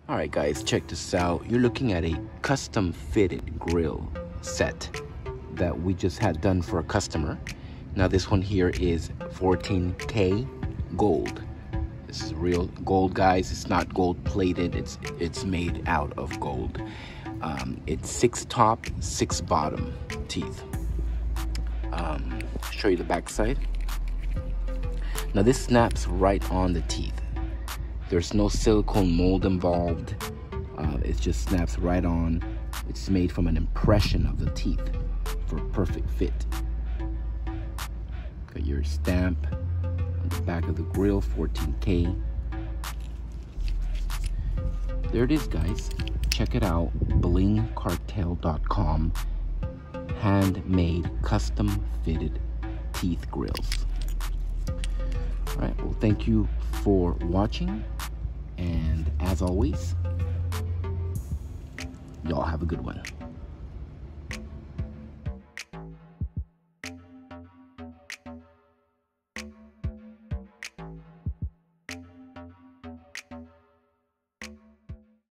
Alright guys, check this out. You're looking at a custom fitted grill set that we just had done for a customer. Now this one here is 14K gold. This is real gold, guys. It's not gold plated. It's made out of gold. It's 6 top, 6 bottom teeth. Show you the back side. Now this snaps right on the teeth. There's no silicone mold involved. It just snaps right on. It's made from an impression of the teeth for a perfect fit. Got your stamp on the back of the grill, 14K. There it is, guys. Check it out, blingcartel.com. Handmade, custom fitted teeth grills. All right, well, thank you for watching. And as always, y'all have a good one.